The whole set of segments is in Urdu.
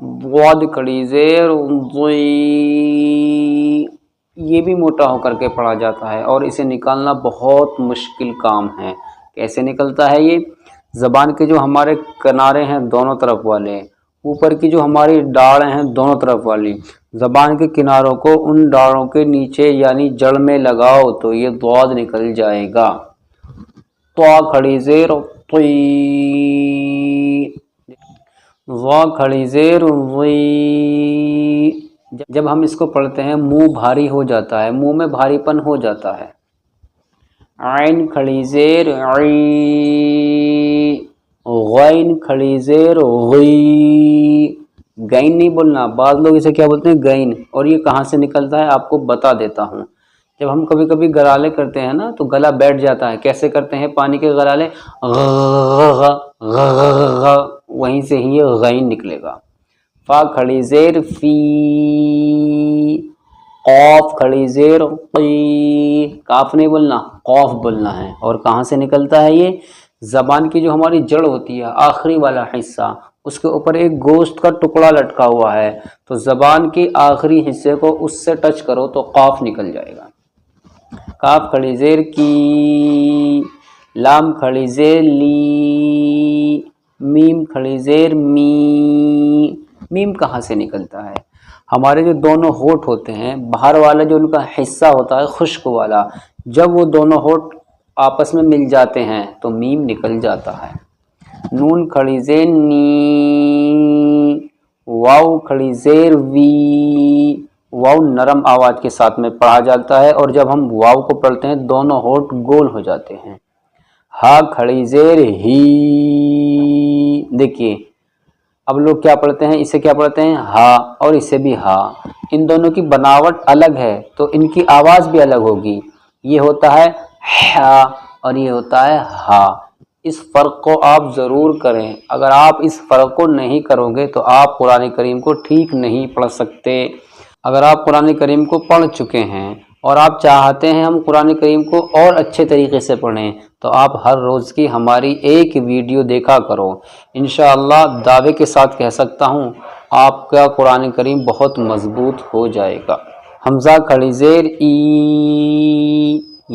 ضاد کھڑی زیر ضی، یہ بھی موٹا ہو کر کے پڑھا جاتا ہے اور اسے نکالنا بہت مشکل کام ہے۔ کیسے نکلتا ہے یہ؟ زبان کے جو ہمارے کنارے ہیں دونوں طرف والے، اوپر کی جو ہماری ڈاڑیں ہیں دونوں طرف والی، زبان کے کناروں کو ان ڈاڑوں کے نیچے یعنی جڑ میں لگاؤ تو یہ ضاد نکل جائے گا۔ طا کھڑی زیر طی، ظا کھڑی زیر ظی، جب ہم اس کو پڑھتے ہیں منہ بھاری ہو جاتا ہے، منہ میں بھاری پن ہو جاتا ہے۔ عین کھڑی زیر عی، غین کھڑی زیر غی، گین نہیں بولنا، بعض لوگ اسے کیا بولتے ہیں گین، اور یہ کہاں سے نکلتا ہے آپ کو بتا دیتا ہوں۔ جب ہم کبھی کبھی غرالے کرتے ہیں نا تو گلا بیٹھ جاتا ہے، کیسے کرتے ہیں پانی کے غرالے؟ وہیں سے ہی یہ غین نکلے گا۔ فا کھڑی زیر فی، قاف کھڑی زیر قی، کاف نہیں بولنا قاف بولنا ہے، اور کہاں سے نکلتا ہے یہ؟ زبان کی جو ہماری جڑ ہوتی ہے آخری والا حصہ، اس کے اوپر ایک گوشت کا ٹکڑا لٹکا ہوا ہے، تو زبان کی آخری حصے کو اس سے ٹچ کرو تو قاف نکل جائے گا۔ کاف کھڑی زیر کی، لام کھڑی زیر لی، میم کھڑی زیر می، میم کہاں سے نکلتا ہے؟ ہمارے جو دونوں ہونٹ ہوتے ہیں باہر والا جو ان کا حصہ ہوتا ہے خشک والا، جب وہ دونوں ہونٹ آپس میں مل جاتے ہیں تو میم نکل جاتا ہے۔ نون کھڑی زیر نی، واو کھڑی زیر وی، واو نرم آواز کے ساتھ میں پڑھا جاتا ہے اور جب ہم واو کو پڑھتے ہیں دونوں ہونٹ گول ہو جاتے ہیں۔ ہا کھڑی زیر ہی، دیکھیے اب لوگ کیا پڑھتے ہیں، اسے کیا پڑھتے ہیں ہا، اور اسے بھی ہا، ان دونوں کی بناوٹ الگ ہے تو ان کی آواز بھی الگ ہوگی، یہ ہوتا ہے ہا اور یہ ہوتا ہے ہا۔ اس فرق کو آپ ضرور کریں، اگر آپ اس فرق کو نہیں کرو گے تو آپ قرآن کریم کو ٹھیک نہیں پڑھ سکتے۔ اگر آپ قرآن کریم کو پڑھ چکے ہیں اور آپ چاہتے ہیں ہم قرآن کریم کو اور اچھے طریقے سے پڑھیں تو آپ ہر روز کی ہماری ایک ویڈیو دیکھا کرو، انشاءاللہ دعوے کے ساتھ کہہ سکتا ہوں آپ کا قرآن کریم بہت مضبوط ہو جائے گا۔ حمزہ کھڑی زیر ای،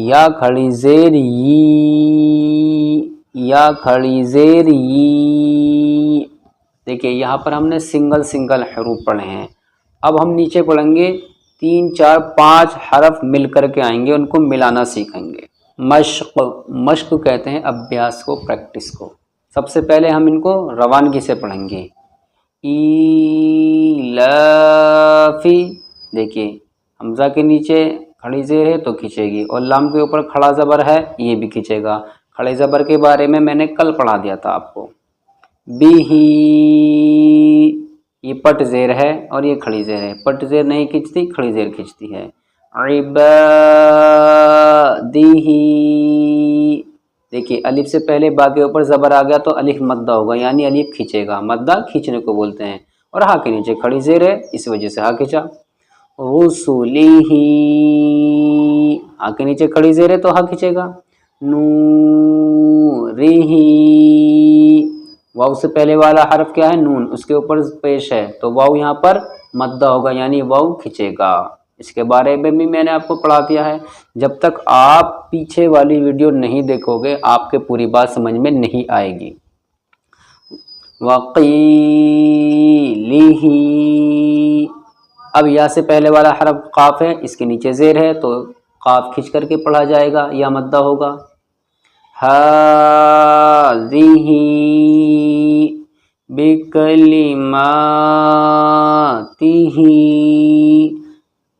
یا کھڑی زیر ی، یا کھڑی زیر ی، دیکھیے یہاں پر ہم نے سنگل حروف پڑھے ہیں، اب ہم نیچے پڑھیں گے 3 4 5 حرف مل کر کے آئیں گے، ان کو ملانا سیکھیں گے۔ مشق، مشق کہتے ہیں ابیاس کو، پریکٹس کو۔ سب سے پہلے ہم ان کو روانگی سے پڑھیں گے۔ ایلافی، دیکھیے حمزہ کے نیچے کھڑی زیر ہے تو کھینچے گی، اور لام کے اوپر کھڑا زبر ہے یہ بھی کھینچے گا۔ کھڑے زبر کے بارے میں نے کل پڑھا دیا تھا آپ کو۔ بیہی، یہ پٹ زیر ہے اور یہ کھڑی زیر ہے، پٹ زیر نہیں کھینچتی کھڑی زیر کھینچتی ہے۔ عبادیہی، دیکھیے الف سے پہلے با کے اوپر زبر آ گیا تو الف مدہ ہوگا، یعنی الف کھینچے گا، مدہ کھینچنے کو بولتے ہیں، اور ہا کے نیچے کھڑی زیر ہے اس وجہ سے ہا کھینچا۔ رسولیہی، ہا کے نیچے کھڑی زیر ہے تو ہا کھینچے گا۔ نوریہی، واو سے پہلے والا حرف کیا ہے نون، اس کے اوپر پیش ہے تو واو یہاں پر مدہ ہوگا یعنی واو کھینچے گا، اس کے بارے میں بھی میں نے آپ کو پڑھا دیا ہے۔ جب تک آپ پیچھے والی ویڈیو نہیں دیکھو گے آپ کے پوری بات سمجھ میں نہیں آئے گی۔ وقیلہ، اب یا سے پہلے والا حرف قاف ہے، اس کے نیچے زیر ہے تو قاف کھینچ کر کے پڑھا جائے گا یا مدہ ہوگا۔ ہذہ بکلماتہ،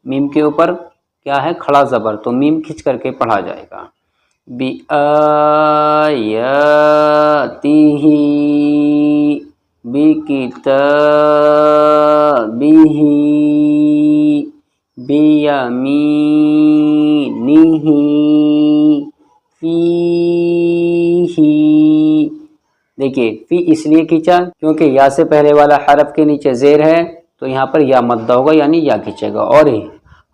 میم کے اوپر کیا ہے کھڑا زبر تو میم کھینچ کر کے پڑھا جائے گا۔ بآیاتہ، بکتابہ، بیمینہ، فیہ، دیکھیے فی اس لیے کھینچا کیونکہ یا سے پہلے والا حرف کے نیچے زیر ہے تو یہاں پر یا مدہ ہوگا یعنی یا کھینچے گا، اور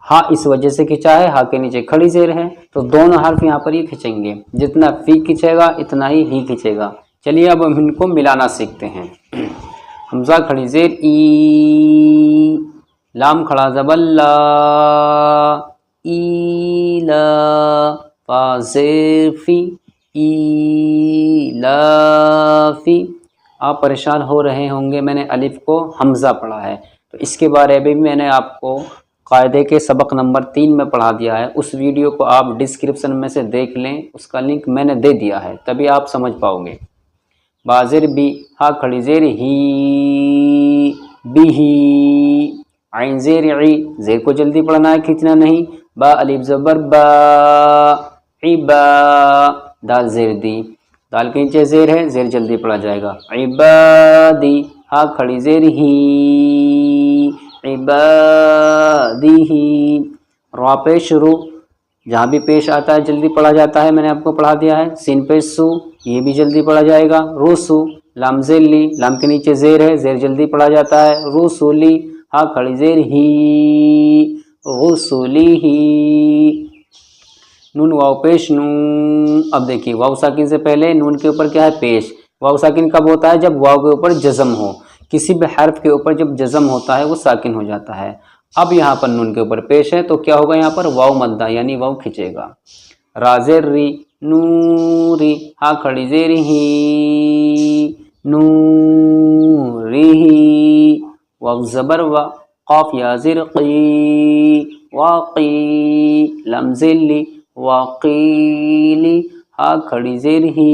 ہاں اس وجہ سے کھینچا ہے ہا کے نیچے کھڑی زیر ہے تو دونوں حرف یہاں پر یہ کھینچیں گے، جتنا فی کھینچے گا اتنا ہی کھینچے گا۔ چلیے اب ہم ان کو ملانا سیکھتے ہیں۔ حمزہ کھڑی زیر ای، لام کھڑا زبر لا، ایلا، فا زیر فی، ایلافی۔ آپ پریشان ہو رہے ہوں گے، میں نے الف کو حمزہ پڑھا ہے، تو اس کے بارے میں بھی میں نے آپ کو قاعدے کے سبق نمبر 3 میں پڑھا دیا ہے۔ اس ویڈیو کو آپ ڈسکرپشن میں سے دیکھ لیں، اس کا لنک میں نے دے دیا ہے، تبھی آپ سمجھ پاؤ گے۔ بازر بی، ہا کھڑی زیر ہی، بی ہی، عین زیر عی، زیر کو جلدی پڑھنا ہے، کھینچنا نہیں۔ با الف زبر با، عبا، دال زیر دی، دال کے نیچے زیر ہے، زیر جلدی پڑھا جائے گا۔ عبادی، ہا کھڑی زیر ہی، عبادی ہی، را پیش شروع، جہاں بھی پیش آتا ہے جلدی پڑھا جاتا ہے، میں نے آپ کو پڑھا دیا ہے۔ سین پیش سو، یہ بھی جلدی پڑھا جائے گا۔ روسو، لام زیر لی، لام کے نیچے زیر ہے، زیر جلدی پڑھا جاتا ہے۔ روسولی، ہا کھڑی زیر ہی، غسلی ہی، نون واو پیش نو۔ اب دیکھیے واو ساکن سے پہلے نون کے اوپر کیا ہے؟ پیش۔ واو ساکن کب ہوتا ہے؟ جب واو کے اوپر جزم ہو، کسی بھی حرف کے اوپر جب جزم ہوتا ہے وہ ساکن ہو جاتا ہے۔ اب یہاں پر نون کے اوپر پیش ہے تو کیا ہوگا؟ یہاں پر واو مدہ یعنی واو کھنچے گا۔ را زیر ری، نوری، ہا کھڑی زیر ہی، نوری ہی، واو زبر وا، قاف یا زیر قی، واقی، لام زیر لی، واقیلی، ہا کھڑی زیر ہی،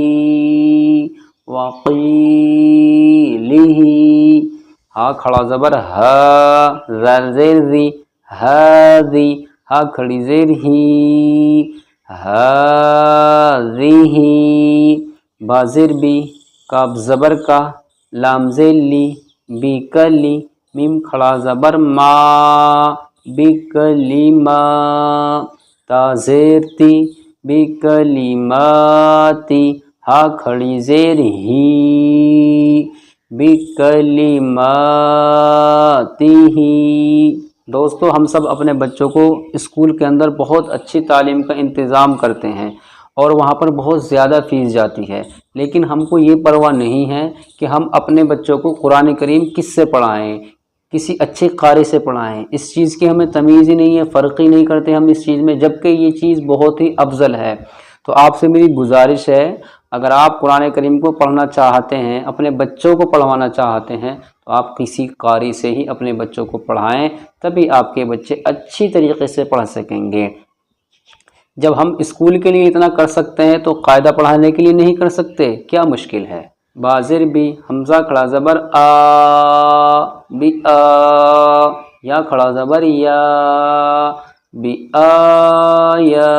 واقیلی ہی، ہا کھڑا زبر ہا، زال زیر زی، ہاذی، ہا کھڑی زیر ہی، ہاذی، با زیر بی، کاف زبر کا، لام زیر لی، بی کلی، میم کھڑا زبر ما، بکلما، تا زیر تی، بکلماتی، ہا کھڑی زیر ہی، بکلماتی ہی۔ دوستو ہم سب اپنے بچوں کو اسکول کے اندر بہت اچھی تعلیم کا انتظام کرتے ہیں اور وہاں پر بہت زیادہ فیس جاتی ہے، لیکن ہم کو یہ پرواہ نہیں ہے کہ ہم اپنے بچوں کو قرآن کریم کس سے پڑھائیں، کسی اچھے قاری سے پڑھائیں۔ اس چیز کی ہمیں تمیز ہی نہیں ہے، فرق ہی نہیں کرتے ہم اس چیز میں، جبکہ یہ چیز بہت ہی افضل ہے۔ تو آپ سے میری گزارش ہے، اگر آپ قرآن کریم کو پڑھنا چاہتے ہیں، اپنے بچوں کو پڑھوانا چاہتے ہیں، تو آپ کسی قاری سے ہی اپنے بچوں کو پڑھائیں، تبھی آپ کے بچے اچھی طریقے سے پڑھ سکیں گے۔ جب ہم اسکول کے لیے اتنا کر سکتے ہیں تو قاعدہ پڑھانے کے لیے نہیں کر سکتے؟ کیا مشکل ہے؟ بازر بی، حمزہ کھڑا زبر آ، بی آ، یا کھڑا زبر یا، بی آیا،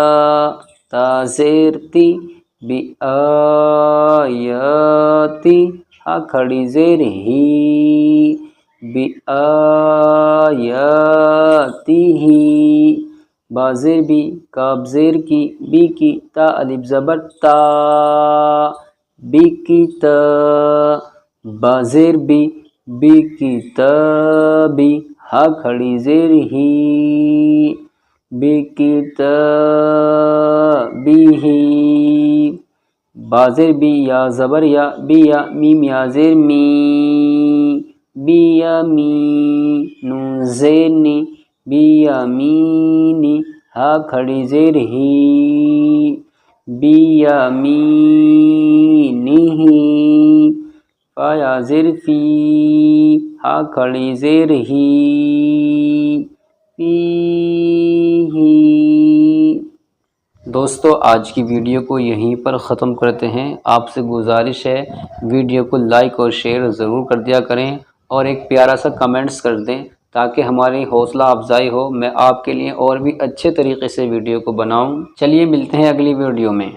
تا زیر تی، بی آیاتی، ہا کھڑی زیر ہی، بی آیاتی ہی، بازر بی، کاف زیر کی، بی کی، تا الف زبر تا، بی کی تا، بازر بی، بی کی تابی، ہا کھڑی زیر ہی، بی کی تابی ہی، بازر بی، یا زبر یا، بی یا، میم یا زیر می، بی یا می، نون زیر نی، بی یا مینی، ہا کھڑی زیر ہی، بی یا مینی ہی، فا یا زیر فی، ہا کھڑی زیر ہی، فی ہی۔ دوستو آج کی ویڈیو کو یہیں پر ختم کرتے ہیں۔ آپ سے گزارش ہے ویڈیو کو لائک اور شیئر ضرور کر دیا کریں اور ایک پیارا سا کمنٹس کر دیں تاکہ ہماری حوصلہ افزائی ہو، میں آپ کے لیے اور بھی اچھے طریقے سے ویڈیو کو بناؤں۔ چلیے ملتے ہیں اگلی ویڈیو میں۔